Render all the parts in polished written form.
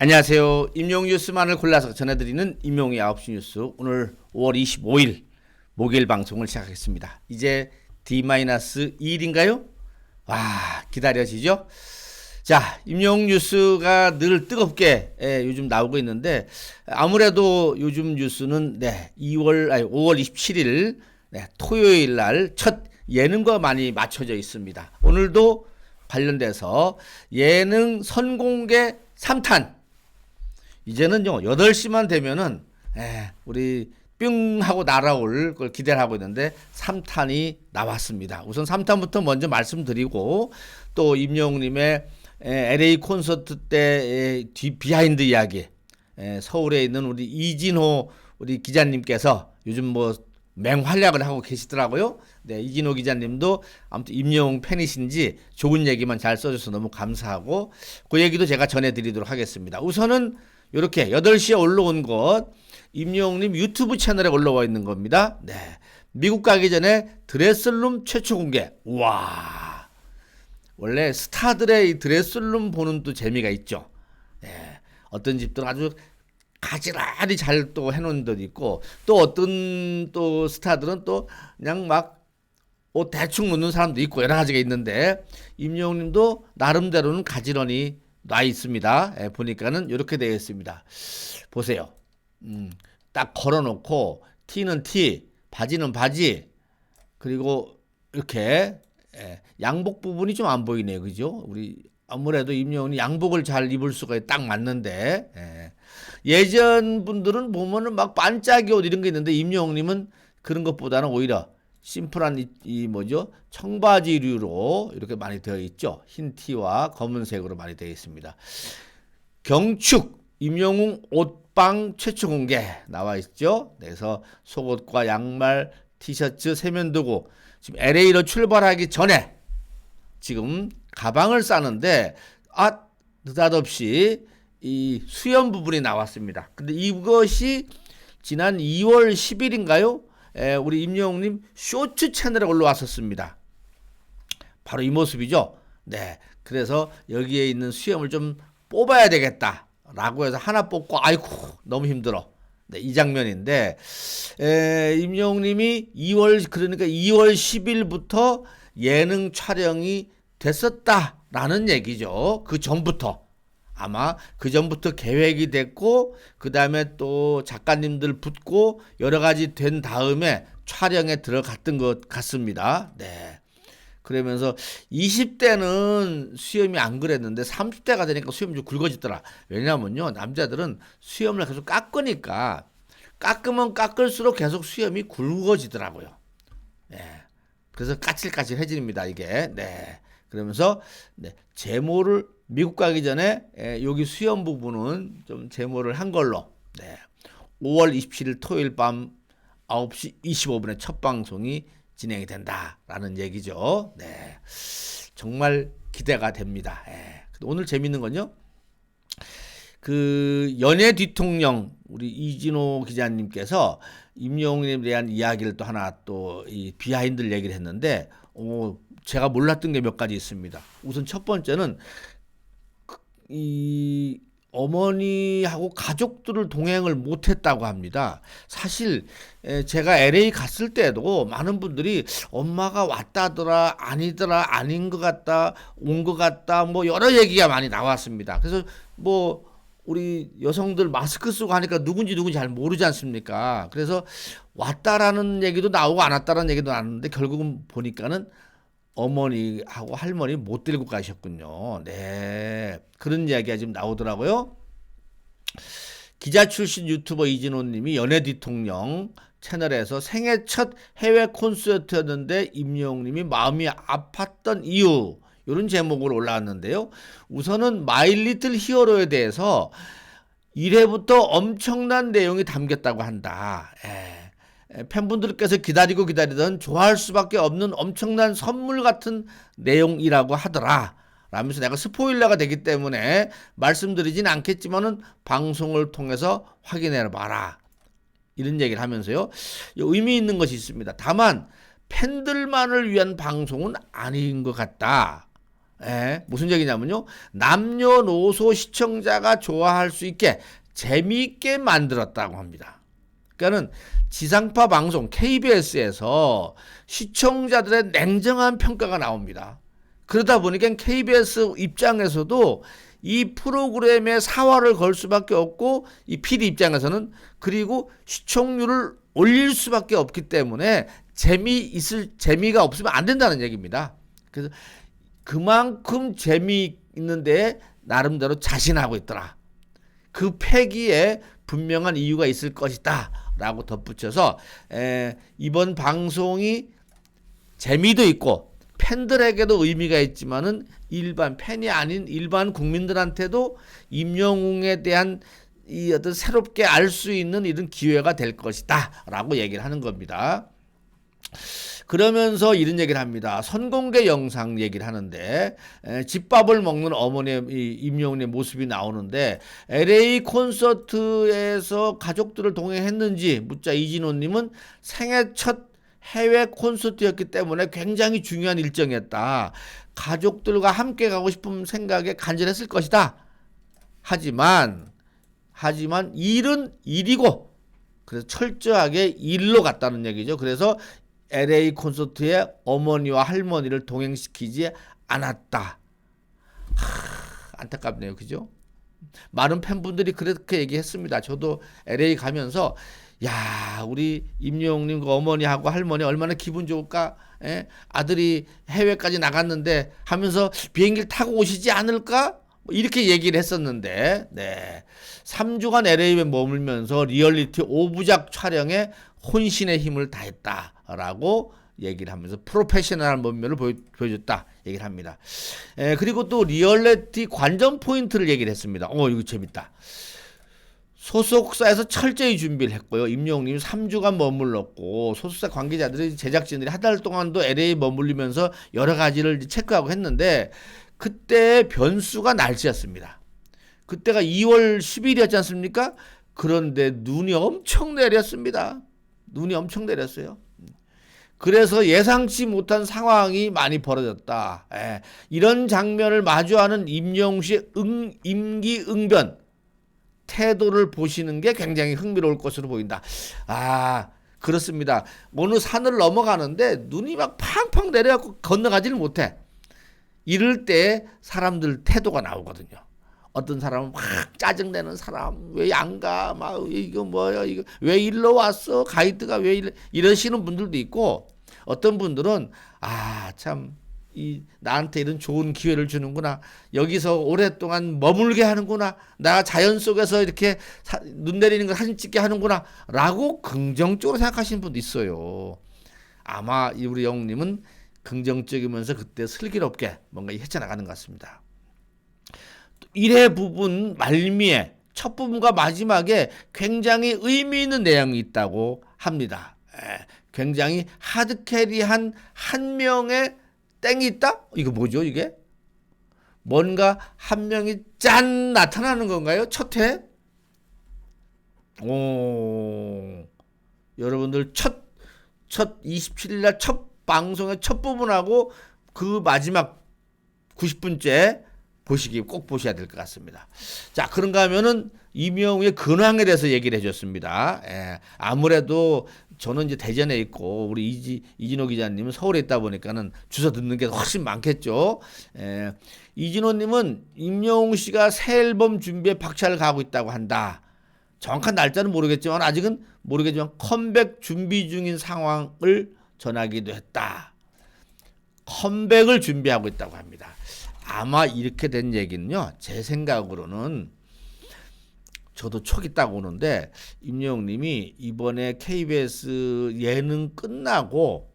안녕하세요. 임용 뉴스만을 골라서 전해드리는 임용의 9시 뉴스. 오늘 5월 25일 목요일 방송을 시작하겠습니다. 이제 D-2일인가요? 와, 기다려지죠? 자, 임용 뉴스가 늘 뜨겁게 요즘 나오고 있는데 아무래도 요즘 뉴스는 5월 27일 토요일 날 첫 예능과 많이 맞춰져 있습니다. 오늘도 관련돼서 예능 선공개 3탄. 이제는요 8시만 되면은 우리 뿅 하고 날아올 걸 기대를 하고 있는데 3탄이 나왔습니다. 우선 3탄부터 먼저 말씀드리고 또 임영웅님의 LA 콘서트 때 비하인드 이야기, 서울에 있는 우리 이진호 우리 기자님께서 요즘 뭐 맹활약을 하고 계시더라고요. 네, 이진호 기자님도 아무튼 임영웅 팬이신지 좋은 얘기만 잘 써줘서 너무 감사하고 그 얘기도 제가 전해드리도록 하겠습니다. 우선은 이렇게 8시에 올라온 것 임영웅님 유튜브 채널에 올라와 있는 겁니다. 네, 미국 가기 전에 드레스룸 최초 공개. 와, 원래 스타들의 이 드레스룸 보는 또 재미가 있죠. 네, 어떤 집들은 아주 가지런히 잘 또 해놓은 데도 있고 또 어떤 또 스타들은 또 그냥 막 옷 대충 놓는 사람도 있고 여러 가지가 있는데 임영웅님도 나름대로는 가지런히 놔 있습니다. 보니까는 이렇게 되어 있습니다. 보세요. 딱 걸어놓고 티는 티, 바지는 바지, 그리고 이렇게 양복 부분이 좀 안 보이네요, 그죠? 우리 아무래도 임영웅이 양복을 잘 입을 수가 딱 맞는데 예전 분들은 보면은 막 반짝이 옷 이런 게 있는데 임영웅님은 그런 것보다는 오히려 심플한 이 뭐죠? 청바지류로 이렇게 많이 되어 있죠. 흰 티와 검은색으로 많이 되어 있습니다. 경축 임영웅 옷방 최초 공개 나와 있죠. 그래서 속옷과 양말, 티셔츠, 세면도구 지금 LA로 출발하기 전에 지금 가방을 싸는데 느닷없이 이 수염 부분이 나왔습니다. 근데 이것이 지난 2월 10일인가요? 우리 임영웅님 쇼츠 채널에 올라왔었습니다. 바로 이 모습이죠. 네, 그래서 여기에 있는 수염을 좀 뽑아야 되겠다라고 해서 하나 뽑고 아이고 너무 힘들어. 네, 이 장면인데 임영웅님이 2월 10일부터 예능 촬영이 됐었다라는 얘기죠. 그 전부터. 아마 그 전부터 계획이 됐고 그 다음에 또 작가님들 붙고 여러 가지 된 다음에 촬영에 들어갔던 것 같습니다. 네. 그러면서 20대는 수염이 안 그랬는데 30대가 되니까 수염이 좀 굵어지더라. 왜냐면요 남자들은 수염을 계속 깎으니까 깎으면 깎을수록 계속 수염이 굵어지더라고요. 네. 그래서 까칠까칠해집니다 이게. 네. 그러면서 제모를 미국 가기 전에 여기 수염 부분은 좀 제모를 한 걸로 5월 27일 토요일 밤 9시 25분에 첫 방송이 진행이 된다라는 얘기죠. 네, 정말 기대가 됩니다. 오늘 재밌는 건요. 그 연예 뒤통령 우리 이진호 기자님께서 임영웅에 대한 이야기를 또 하나 또 이 비하인드 얘기를 했는데 제가 몰랐던 게 몇 가지 있습니다. 우선 첫 번째는 이 어머니하고 가족들을 동행을 못했다고 합니다. 사실 제가 LA 갔을 때도 많은 분들이 엄마가 왔다더라 아니더라 아닌 것 같다 온 것 같다 뭐 여러 얘기가 많이 나왔습니다. 그래서 뭐 우리 여성들 마스크 쓰고 하니까 누군지 잘 모르지 않습니까? 그래서 왔다라는 얘기도 나오고 안 왔다라는 얘기도 나왔는데 결국은 보니까는 어머니하고 할머니 못 데리고 가셨군요. 네. 그런 이야기가 지금 나오더라고요. 기자 출신 유튜버 이진호 님이 연예 뒤통령 채널에서 생애 첫 해외 콘서트였는데 임영웅 님이 마음이 아팠던 이유 이런 제목으로 올라왔는데요. 우선은 마이 리틀 히어로에 대해서 1회부터 엄청난 내용이 담겼다고 한다. 팬분들께서 기다리던 좋아할 수밖에 없는 엄청난 선물 같은 내용이라고 하더라. 라면서 내가 스포일러가 되기 때문에 말씀드리진 않겠지만은 방송을 통해서 확인해 봐라. 이런 얘기를 하면서요. 의미 있는 것이 있습니다. 다만 팬들만을 위한 방송은 아닌 것 같다. 무슨 얘기냐면요. 남녀노소 시청자가 좋아할 수 있게 재미있게 만들었다고 합니다. 그러니까는 지상파 방송 KBS에서 시청자들의 냉정한 평가가 나옵니다. 그러다 보니까 KBS 입장에서도 이 프로그램에 사활을 걸 수밖에 없고 이 PD 입장에서는 그리고 시청률을 올릴 수밖에 없기 때문에 재미가 없으면 안 된다는 얘기입니다. 그래서 그만큼 재미있는데 나름대로 자신하고 있더라. 그 패기에 분명한 이유가 있을 것이다 라고 덧붙여서 이번 방송이 재미도 있고 팬들에게도 의미가 있지만은 일반 팬이 아닌 일반 국민들한테도 임영웅에 대한 이 어떤 새롭게 알 수 있는 이런 기회가 될 것이다 라고 얘기를 하는 겁니다. 그러면서 이런 얘기를 합니다. 선공개 영상 얘기를 하는데 집밥을 먹는 어머니 임영웅의 모습이 나오는데 LA 콘서트에서 가족들을 동행했는지 묻자 이진호님은 생애 첫 해외 콘서트였기 때문에 굉장히 중요한 일정이었다. 가족들과 함께 가고 싶은 생각에 간절했을 것이다. 하지만 일은 일이고 그래서 철저하게 일로 갔다는 얘기죠. 그래서 LA 콘서트에 어머니와 할머니를 동행시키지 않았다. 안타깝네요. 그죠? 많은 팬분들이 그렇게 얘기했습니다. 저도 LA 가면서 야, 우리 임영웅님 그 어머니하고 할머니 얼마나 기분 좋을까? 아들이 해외까지 나갔는데 하면서 비행기를 타고 오시지 않을까? 이렇게 얘기를 했었는데 3주간 LA에 머물면서 리얼리티 5부작 촬영에 혼신의 힘을 다했다라고 얘기를 하면서 프로페셔널한 면면을 보여줬다 얘기를 합니다. 그리고 또 리얼리티 관전 포인트를 얘기를 했습니다. 이거 재밌다. 소속사에서 철저히 준비를 했고요. 임영웅님 3주간 머물렀고 소속사 관계자들이 제작진들이 한 달 동안도 LA 머물리면서 여러 가지를 체크하고 했는데 그때 변수가 날씨였습니다. 그때가 2월 10일이었지 않습니까? 그런데 눈이 엄청 내렸습니다. 눈이 엄청 내렸어요. 그래서 예상치 못한 상황이 많이 벌어졌다. 이런 장면을 마주하는 임영웅 씨의 임기응변 태도를 보시는 게 굉장히 흥미로울 것으로 보인다. 그렇습니다. 어느 산을 넘어가는데 눈이 막 팡팡 내려갖고 건너가지를 못해. 이럴 때 사람들 태도가 나오거든요. 어떤 사람은 막 짜증내는 사람, 왜 안 가? 막 이거 뭐야? 이거 왜 일로 왔어? 가이드가 왜 이러시는 분들도 있고 어떤 분들은 참 나한테 이런 좋은 기회를 주는구나. 여기서 오랫동안 머물게 하는구나. 나 자연 속에서 이렇게 눈 내리는 거 사진 찍게 하는구나. 라고 긍정적으로 생각하시는 분도 있어요. 아마 우리 영웅님은 긍정적이면서 그때 슬기롭게 뭔가 헤쳐나가는 것 같습니다. 1회 부분 말미에 첫 부분과 마지막에 굉장히 의미 있는 내용이 있다고 합니다. 굉장히 하드캐리한 한 명의 땡이 있다? 이거 뭐죠 이게? 뭔가 한 명이 짠 나타나는 건가요? 첫 회? 여러분들 첫 27일 날 첫 방송의 첫 부분하고 그 마지막 90분째 꼭 보셔야 될 것 같습니다. 자, 그런가 하면은 임영웅의 근황에 대해서 얘기를 해줬습니다. 아무래도 저는 이제 대전에 있고 우리 이진호 기자님은 서울에 있다 보니까는 주소 듣는 게 훨씬 많겠죠. 이진호님은 임영웅 씨가 새 앨범 준비에 박차를 가하고 있다고 한다. 정확한 날짜는 모르겠지만 아직은 모르겠지만 컴백 준비 중인 상황을 전하기도 했다. 컴백을 준비하고 있다고 합니다. 아마 이렇게 된 얘기는요. 제 생각으로는 저도 촉이 딱 오는데 임영웅님이 이번에 KBS 예능 끝나고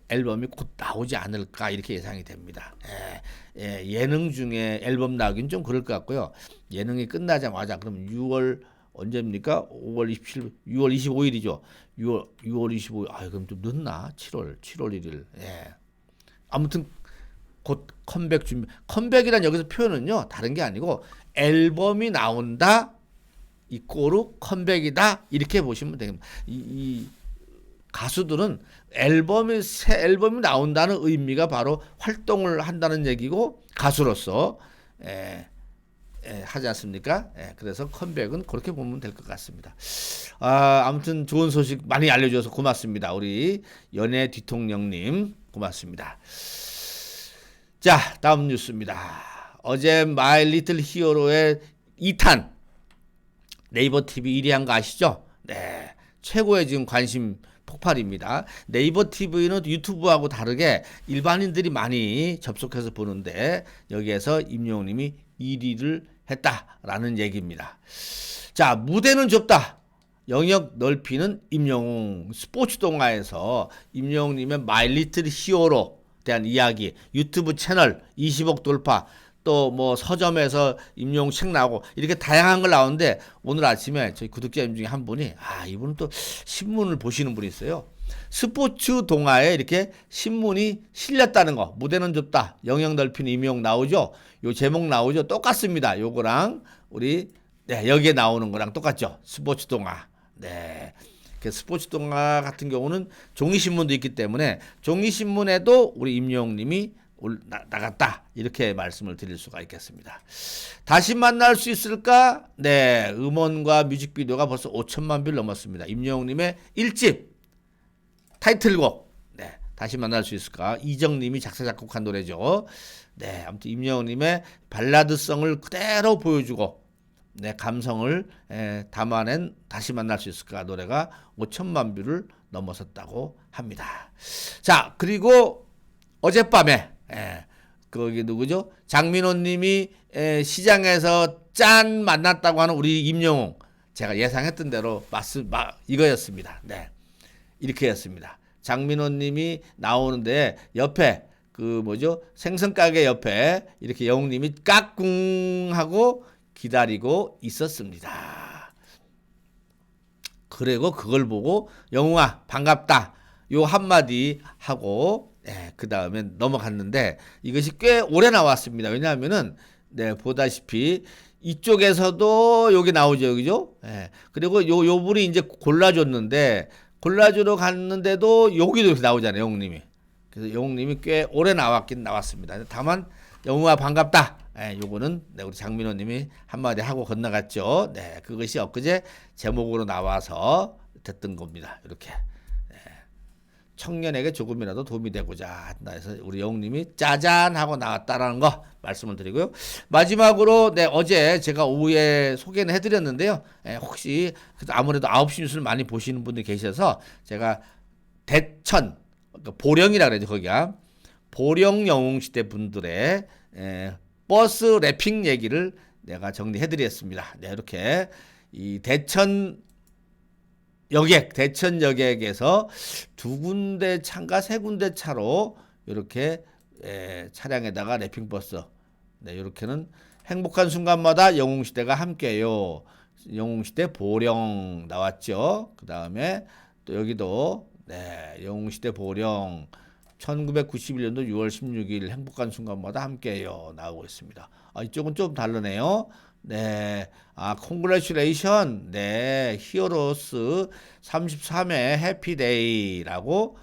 앨범이 곧 나오지 않을까 이렇게 예상이 됩니다. 예능 중에 앨범 나오긴 좀 그럴 것 같고요. 예능이 끝나자마자 그럼 6월 언제입니까? 5월 27일, 6월 25일이죠. 6월 25일. 그럼 좀 늦나? 7월 1일. 아무튼 곧 컴백 준비. 컴백이란 여기서 표현은요. 다른 게 아니고 앨범이 나온다. 이꼬르 컴백이다. 이렇게 보시면 됩니다. 가수들은 새 앨범이 나온다는 의미가 바로 활동을 한다는 얘기고 가수로서 하지 않습니까? 그래서 컴백은 그렇게 보면 될 것 같습니다. 아무튼 좋은 소식 많이 알려주셔서 고맙습니다. 우리 연예 뒤통령님 고맙습니다. 자, 다음 뉴스입니다. 어제 마이 리틀 히어로의 2탄 네이버 TV 1위 한 거 아시죠? 네, 최고의 지금 관심 폭발입니다. 네이버 TV는 유튜브하고 다르게 일반인들이 많이 접속해서 보는데 여기에서 임영웅님이 1위를 했다라는 얘기입니다. 자, 무대는 좁다. 영역 넓히는 임영웅. 스포츠 동화에서 임영웅님의 마이 리틀 히어로 대한 이야기, 유튜브 채널 20억 돌파, 또 뭐 서점에서 임영웅 책 나오고 이렇게 다양한 걸 나오는데 오늘 아침에 저희 구독자님 중에 한 분이 이분은 또 신문을 보시는 분이 있어요. 스포츠 동화에 이렇게 신문이 실렸다는 거. 무대는 좁다. 영역 넓히는 임영웅 나오죠. 요 제목 나오죠. 똑같습니다. 요거랑 우리 여기에 나오는 거랑 똑같죠. 스포츠 동화. 네. 스포츠 동화 같은 경우는 종이신문도 있기 때문에 종이신문에도 우리 임영웅님이 나갔다 이렇게 말씀을 드릴 수가 있겠습니다. 다시 만날 수 있을까? 네, 음원과 뮤직비디오가 벌써 5천만 뷰를 넘었습니다. 임영웅님의 1집 타이틀곡 다시 만날 수 있을까? 이정님이 작사 작곡한 노래죠. 네, 아무튼 임영웅님의 발라드성을 그대로 보여주고 감성을 담아낸 다시 만날 수 있을까 노래가 5천만 뷰를 넘어섰다고 합니다. 자, 그리고 어젯밤에 거기 누구죠? 장민호님이 시장에서 짠 만났다고 하는 우리 임영웅, 제가 예상했던 대로 이거였습니다. 네, 이렇게였습니다. 장민호님이 나오는데 옆에 생선가게 옆에 이렇게 영웅님이 까꿍 하고 기다리고 있었습니다. 그리고 그걸 보고 영웅아 반갑다 요 한마디 하고 그 다음에 넘어갔는데 이것이 꽤 오래 나왔습니다. 왜냐하면은 보다시피 이쪽에서도 여기 나오죠, 그죠? 그리고 요 분이 이제 골라주러 갔는데도 여기도 이렇게 나오잖아요, 영웅님이. 그래서 영웅님이 꽤 오래 나왔긴 나왔습니다. 다만 영웅아 반갑다. 요거는 우리 장민호님이 한마디 하고 건너갔죠. 그것이 엊그제 제목으로 나와서 됐던 겁니다. 이렇게. 청년에게 조금이라도 도움이 되고자 한다 해서 우리 영웅님이 짜잔 하고 나왔다라는 거 말씀을 드리고요. 마지막으로 어제 제가 오후에 소개는 해드렸는데요. 혹시 아무래도 9시 뉴스를 많이 보시는 분들이 계셔서 제가 대천 보령이라 그러죠. 거기가 보령 영웅시대 분들의 버스 랩핑 얘기를 내가 정리해드렸습니다. 이렇게 이 대천 여객에서 2군데 차인가 3군데 차로 이렇게 차량에다가 랩핑버스 이렇게는 행복한 순간마다 영웅시대가 함께요. 영웅시대 보령 나왔죠. 그 다음에 또 여기도 영웅시대 보령 1991년도 6월 16일 행복한 순간마다 함께요 나오고 있습니다. 이쪽은 좀 다르네요. congratulation. 히어로스 33회 해피데이라고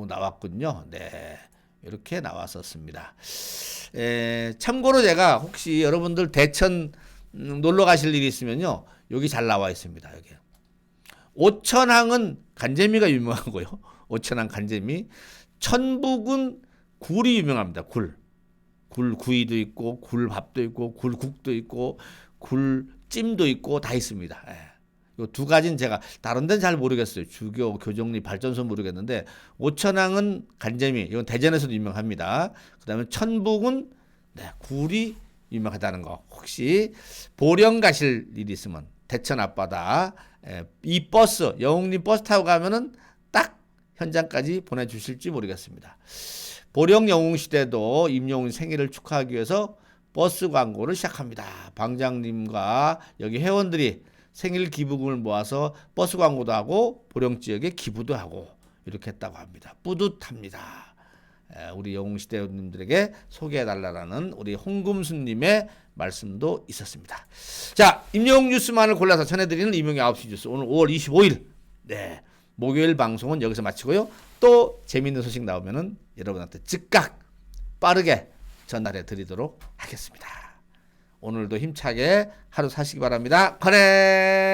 나왔군요. 이렇게 나왔었습니다. 참고로 제가 혹시 여러분들 대천 놀러 가실 일이 있으면요. 여기 잘 나와 있습니다. 여기. 오천항은 간재미가 유명하고요. 오천항 간재미. 천북은 굴이 유명합니다. 굴구이도 있고 굴밥도 있고 굴국도 있고 굴찜도 있고 다 있습니다. 요 2가지는 제가 다른 데는 잘 모르겠어요. 주교 교정리 발전소 모르겠는데 오천항은 간재미 이건 대전에서도 유명합니다. 그다음에 천북은 굴이 유명하다는 거. 혹시 보령 가실 일이 있으면 대천 앞바다 이 버스 영웅님 버스 타고 가면은 딱 현장까지 보내주실지 모르겠습니다. 보령 영웅시대도 임영웅 생일을 축하하기 위해서 버스 광고를 시작합니다. 방장님과 여기 회원들이 생일 기부금을 모아서 버스 광고도 하고 보령 지역에 기부도 하고 이렇게 했다고 합니다. 뿌듯합니다. 우리 영웅시대님들에게 소개해달라는 우리 홍금수님의 말씀도 있었습니다. 자, 임영웅 뉴스만을 골라서 전해드리는 임영웅의 9시 뉴스 오늘 5월 25일 목요일 방송은 여기서 마치고요. 또 재미있는 소식 나오면은 여러분한테 즉각 빠르게 전달해 드리도록 하겠습니다. 오늘도 힘차게 하루 사시기 바랍니다. 커넥!